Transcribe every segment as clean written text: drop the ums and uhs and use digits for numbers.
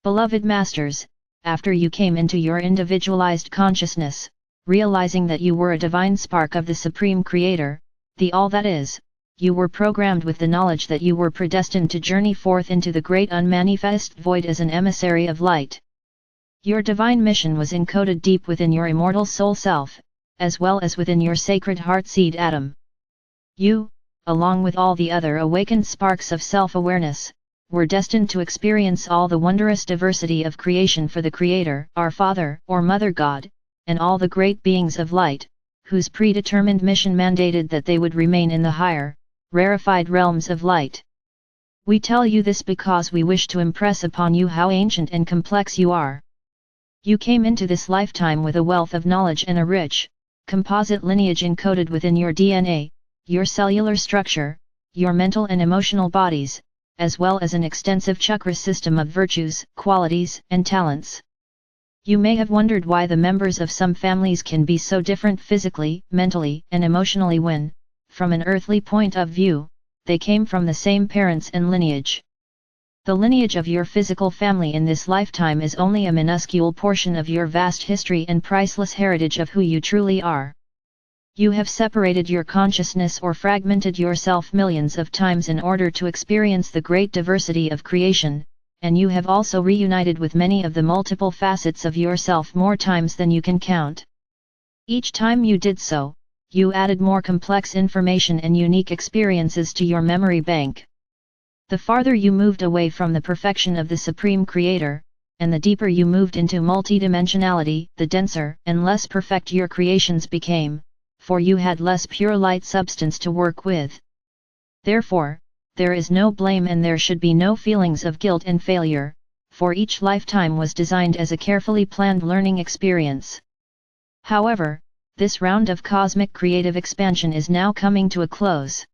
Beloved Masters, after you came into your individualized consciousness, realizing that you were a divine spark of the Supreme Creator, the All That Is, you were programmed with the knowledge that you were predestined to journey forth into the great unmanifest void as an emissary of light. Your divine mission was encoded deep within your immortal soul self, as well as within your sacred heart seed atom. You, along with all the other awakened sparks of self-awareness, were destined to experience all the wondrous diversity of creation for the Creator, our Father or Mother God, and all the great beings of light, whose predetermined mission mandated that they would remain in the higher, rarefied realms of light. We tell you this because we wish to impress upon you how ancient and complex you are. You came into this lifetime with a wealth of knowledge and a rich, composite lineage encoded within your DNA, your cellular structure, your mental and emotional bodies, as well as an extensive chakra system of virtues, qualities, and talents. You may have wondered why the members of some families can be so different physically, mentally, and emotionally when, from an earthly point of view, they came from the same parents and lineage. The lineage of your physical family in this lifetime is only a minuscule portion of your vast history and priceless heritage of who you truly are. You have separated your consciousness or fragmented yourself millions of times in order to experience the great diversity of creation, and you have also reunited with many of the multiple facets of yourself more times than you can count. Each time you did so, you added more complex information and unique experiences to your memory bank. The farther you moved away from the perfection of the Supreme Creator, and the deeper you moved into multidimensionality, the denser and less perfect your creations became, for you had less pure light substance to work with. Therefore, there is no blame and there should be no feelings of guilt and failure, for each lifetime was designed as a carefully planned learning experience. However, this round of cosmic creative expansion is now coming to a close.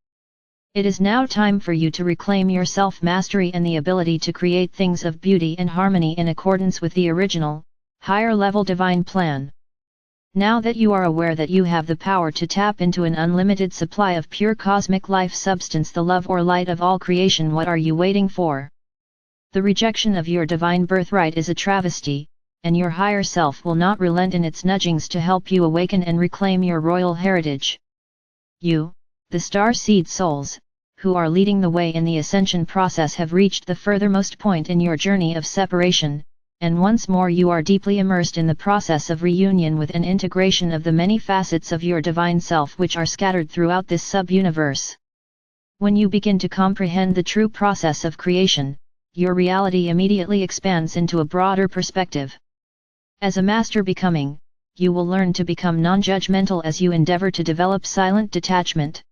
It is now time for you to reclaim your self-mastery and the ability to create things of beauty and harmony in accordance with the original, higher-level divine plan. Now that you are aware that you have the power to tap into an unlimited supply of pure cosmic life substance, the love or light of all creation, what are you waiting for? The rejection of your divine birthright is a travesty, and your higher self will not relent in its nudgings to help you awaken and reclaim your royal heritage. You, the star seed souls, who are leading the way in the ascension process, have reached the furthermost point in your journey of separation, and once more you are deeply immersed in the process of reunion with an integration of the many facets of your divine self which are scattered throughout this sub-universe. When you begin to comprehend the true process of creation, your reality immediately expands into a broader perspective. As a master becoming, you will learn to become non-judgmental as you endeavor to develop silent detachment.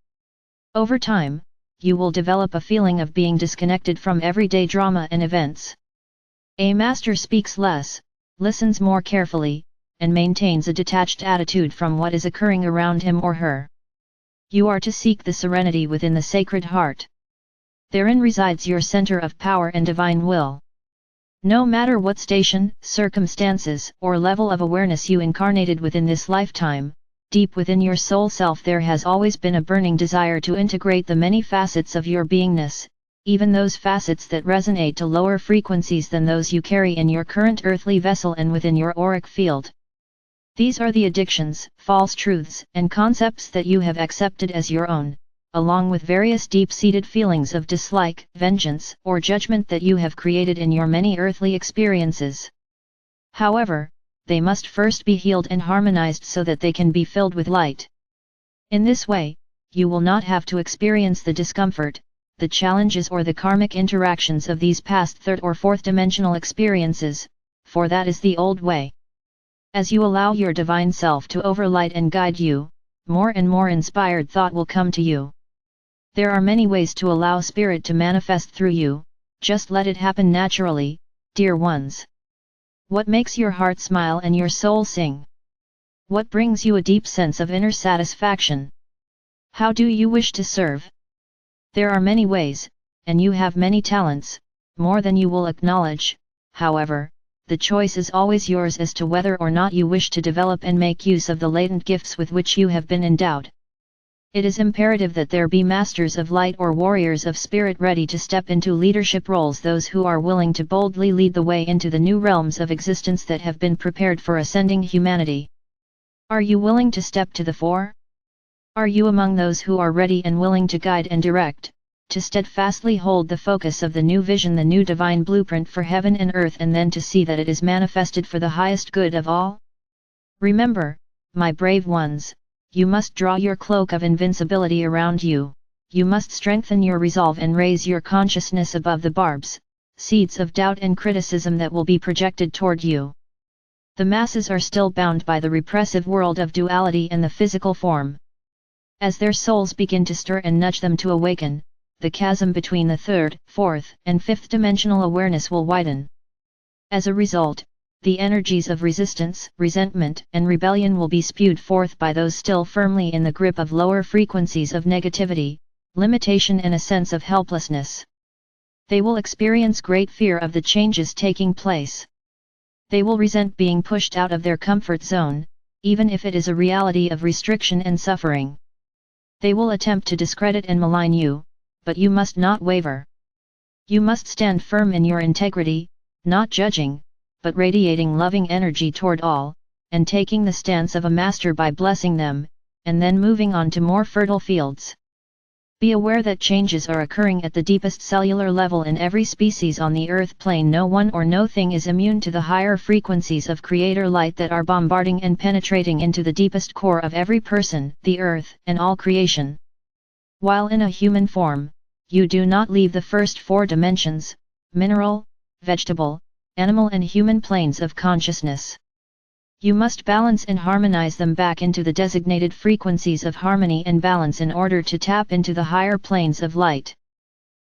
Over time, you will develop a feeling of being disconnected from everyday drama and events. A master speaks less, listens more carefully, and maintains a detached attitude from what is occurring around him or her. You are to seek the serenity within the Sacred Heart. Therein resides your center of power and divine will. No matter what station, circumstances, or level of awareness you incarnated within this lifetime, deep within your soul self there has always been a burning desire to integrate the many facets of your beingness, even those facets that resonate to lower frequencies than those you carry in your current earthly vessel and within your auric field. These are the addictions, false truths, and concepts that you have accepted as your own, along with various deep-seated feelings of dislike, vengeance, or judgment that you have created in your many earthly experiences. However, they must first be healed and harmonized so that they can be filled with light. In this way, you will not have to experience the discomfort, the challenges or the karmic interactions of these past third or fourth dimensional experiences, for that is the old way. As you allow your divine self to overlight and guide you, more and more inspired thought will come to you. There are many ways to allow spirit to manifest through you, just let it happen naturally, dear ones. What makes your heart smile and your soul sing? What brings you a deep sense of inner satisfaction? How do you wish to serve? There are many ways, and you have many talents, more than you will acknowledge. However, the choice is always yours as to whether or not you wish to develop and make use of the latent gifts with which you have been endowed. It is imperative that there be masters of light or warriors of spirit ready to step into leadership roles, those who are willing to boldly lead the way into the new realms of existence that have been prepared for ascending humanity. Are you willing to step to the fore? Are you among those who are ready and willing to guide and direct, to steadfastly hold the focus of the new vision, the new divine blueprint for heaven and earth, and then to see that it is manifested for the highest good of all? Remember, my brave ones, you must draw your cloak of invincibility around you, you must strengthen your resolve and raise your consciousness above the barbs, seeds of doubt and criticism that will be projected toward you. The masses are still bound by the repressive world of duality and the physical form. As their souls begin to stir and nudge them to awaken, the chasm between the third, fourth, and fifth dimensional awareness will widen. As a result, the energies of resistance, resentment, and rebellion will be spewed forth by those still firmly in the grip of lower frequencies of negativity, limitation, and a sense of helplessness. They will experience great fear of the changes taking place. They will resent being pushed out of their comfort zone, even if it is a reality of restriction and suffering. They will attempt to discredit and malign you, but you must not waver. You must stand firm in your integrity, not judging, but radiating loving energy toward all, and taking the stance of a master by blessing them, and then moving on to more fertile fields. Be aware that changes are occurring at the deepest cellular level in every species on the earth plane. No one or no thing is immune to the higher frequencies of creator light that are bombarding and penetrating into the deepest core of every person, the earth, and all creation. While in a human form, you do not leave the first four dimensions, mineral, vegetable, animal and human planes of consciousness. You must balance and harmonize them back into the designated frequencies of harmony and balance in order to tap into the higher planes of light.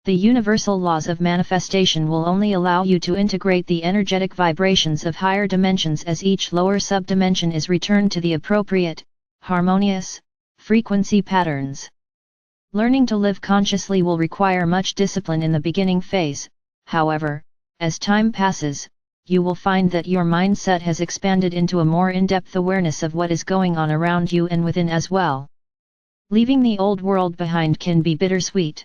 The universal laws of manifestation will only allow you to integrate the energetic vibrations of higher dimensions as each lower subdimension is returned to the appropriate, harmonious, frequency patterns. Learning to live consciously will require much discipline in the beginning phase, however. As time passes, you will find that your mindset has expanded into a more in-depth awareness of what is going on around you and within as well. Leaving the old world behind can be bittersweet.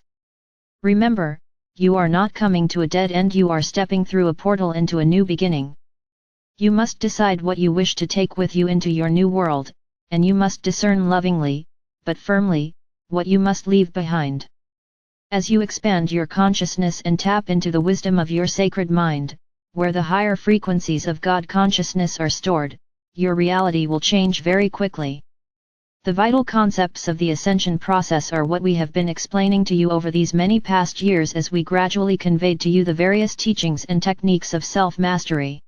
Remember, you are not coming to a dead end, you are stepping through a portal into a new beginning. You must decide what you wish to take with you into your new world, and you must discern lovingly, but firmly, what you must leave behind. As you expand your consciousness and tap into the wisdom of your sacred mind, where the higher frequencies of God consciousness are stored, your reality will change very quickly. The vital concepts of the ascension process are what we have been explaining to you over these many past years as we gradually conveyed to you the various teachings and techniques of self-mastery.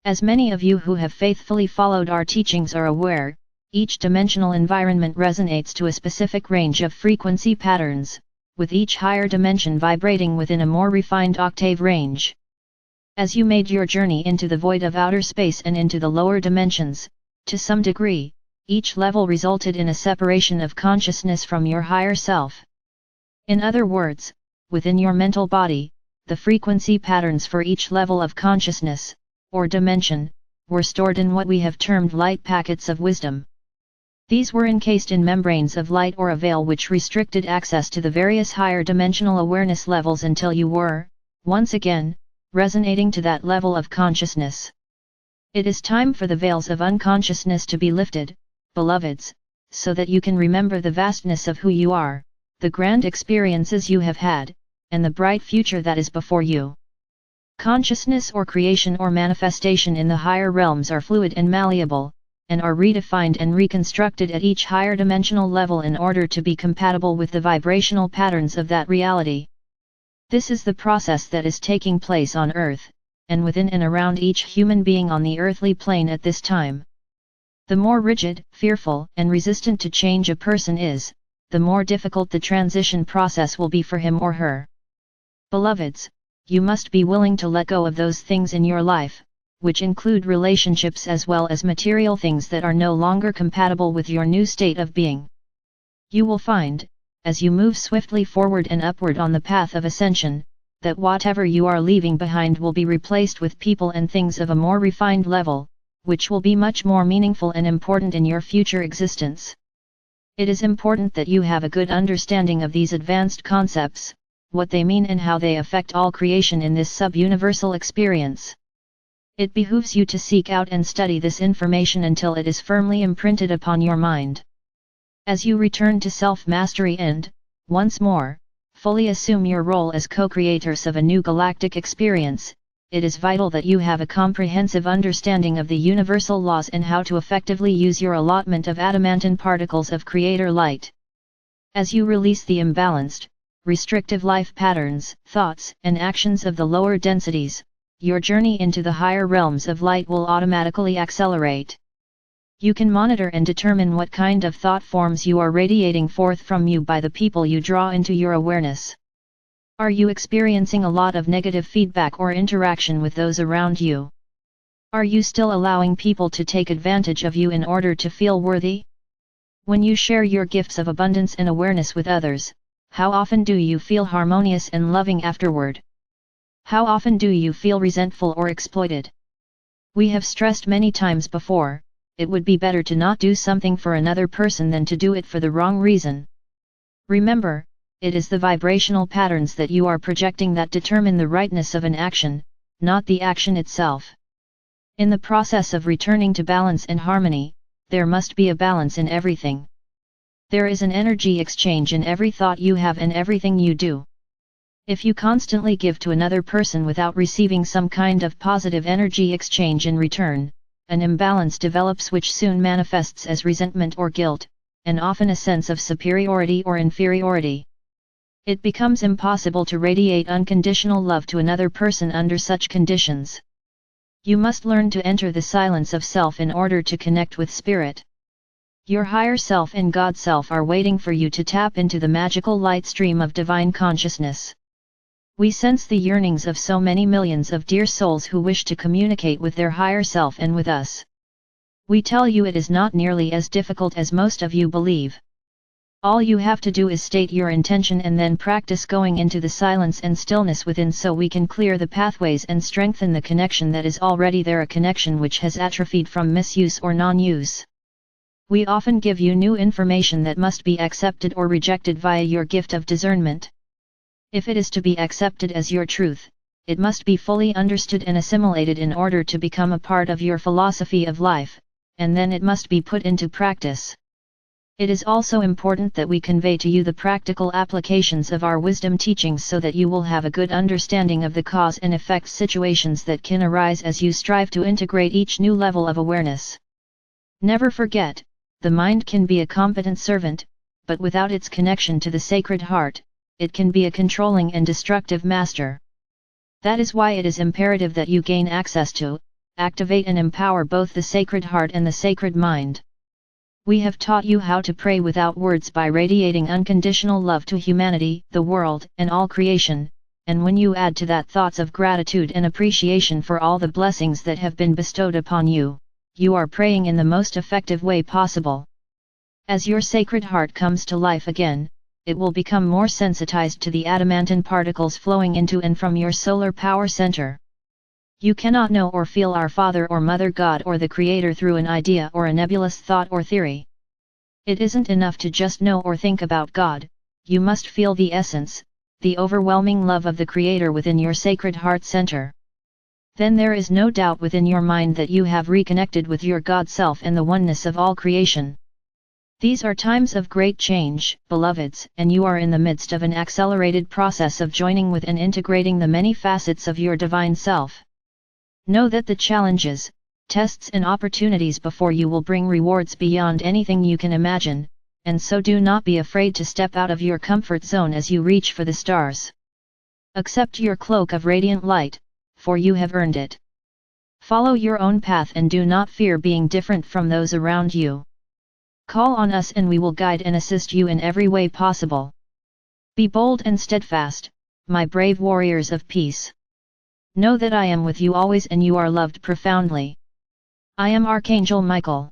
As many of you who have faithfully followed our teachings are aware, each dimensional environment resonates to a specific range of frequency patterns, with each higher dimension vibrating within a more refined octave range. As you made your journey into the void of outer space and into the lower dimensions, to some degree, each level resulted in a separation of consciousness from your higher self. In other words, within your mental body, the frequency patterns for each level of consciousness, or dimension, were stored in what we have termed light packets of wisdom. These were encased in membranes of light or a veil which restricted access to the various higher dimensional awareness levels until you were, once again, resonating to that level of consciousness. It is time for the veils of unconsciousness to be lifted, beloveds, so that you can remember the vastness of who you are, the grand experiences you have had, and the bright future that is before you. Consciousness or creation or manifestation in the higher realms are fluid and malleable, and are redefined and reconstructed at each higher dimensional level in order to be compatible with the vibrational patterns of that reality. This is the process that is taking place on Earth, and within and around each human being on the earthly plane at this time. The more rigid, fearful, and resistant to change a person is, the more difficult the transition process will be for him or her. Beloveds, you must be willing to let go of those things in your life, which include relationships as well as material things that are no longer compatible with your new state of being. You will find, as you move swiftly forward and upward on the path of ascension, that whatever you are leaving behind will be replaced with people and things of a more refined level, which will be much more meaningful and important in your future existence. It is important that you have a good understanding of these advanced concepts, what they mean and how they affect all creation in this sub-universal experience. It behooves you to seek out and study this information until it is firmly imprinted upon your mind. As you return to self-mastery and, once more, fully assume your role as co-creators of a new galactic experience, it is vital that you have a comprehensive understanding of the universal laws and how to effectively use your allotment of adamantine particles of creator light. As you release the imbalanced, restrictive life patterns, thoughts, and actions of the lower densities, your journey into the higher realms of light will automatically accelerate. You can monitor and determine what kind of thought forms you are radiating forth from you by the people you draw into your awareness. Are you experiencing a lot of negative feedback or interaction with those around you? Are you still allowing people to take advantage of you in order to feel worthy? When you share your gifts of abundance and awareness with others, how often do you feel harmonious and loving afterward? How often do you feel resentful or exploited? We have stressed many times before, it would be better to not do something for another person than to do it for the wrong reason. Remember, it is the vibrational patterns that you are projecting that determine the rightness of an action, not the action itself. In the process of returning to balance and harmony, there must be a balance in everything. There is an energy exchange in every thought you have and everything you do. If you constantly give to another person without receiving some kind of positive energy exchange in return, an imbalance develops which soon manifests as resentment or guilt, and often a sense of superiority or inferiority. It becomes impossible to radiate unconditional love to another person under such conditions. You must learn to enter the silence of self in order to connect with spirit. Your higher self and God self are waiting for you to tap into the magical light stream of divine consciousness. We sense the yearnings of so many millions of dear souls who wish to communicate with their higher self and with us. We tell you it is not nearly as difficult as most of you believe. All you have to do is state your intention and then practice going into the silence and stillness within so we can clear the pathways and strengthen the connection that is already there, a connection which has atrophied from misuse or non-use. We often give you new information that must be accepted or rejected via your gift of discernment. If it is to be accepted as your truth, it must be fully understood and assimilated in order to become a part of your philosophy of life, and then it must be put into practice. It is also important that we convey to you the practical applications of our wisdom teachings so that you will have a good understanding of the cause and effect situations that can arise as you strive to integrate each new level of awareness. Never forget, the mind can be a competent servant, but without its connection to the Sacred Heart, it can be a controlling and destructive master. That is why it is imperative that you gain access to, activate and empower both the Sacred Heart and the Sacred Mind. We have taught you how to pray without words by radiating unconditional love to humanity, the world, and all creation, and when you add to that thoughts of gratitude and appreciation for all the blessings that have been bestowed upon you, you are praying in the most effective way possible. As your Sacred Heart comes to life again, it will become more sensitized to the adamantine particles flowing into and from your solar power center. You cannot know or feel our Father or Mother God or the Creator through an idea or a nebulous thought or theory. It isn't enough to just know or think about God, you must feel the essence, the overwhelming love of the Creator within your Sacred Heart center. Then there is no doubt within your mind that you have reconnected with your God Self and the oneness of all creation. These are times of great change, beloveds, and you are in the midst of an accelerated process of joining with and integrating the many facets of your divine self. Know that the challenges, tests and opportunities before you will bring rewards beyond anything you can imagine, and so do not be afraid to step out of your comfort zone as you reach for the stars. Accept your cloak of radiant light, for you have earned it. Follow your own path and do not fear being different from those around you. Call on us and we will guide and assist you in every way possible. Be bold and steadfast, my brave warriors of peace. Know that I am with you always and you are loved profoundly. I am Archangel Michael.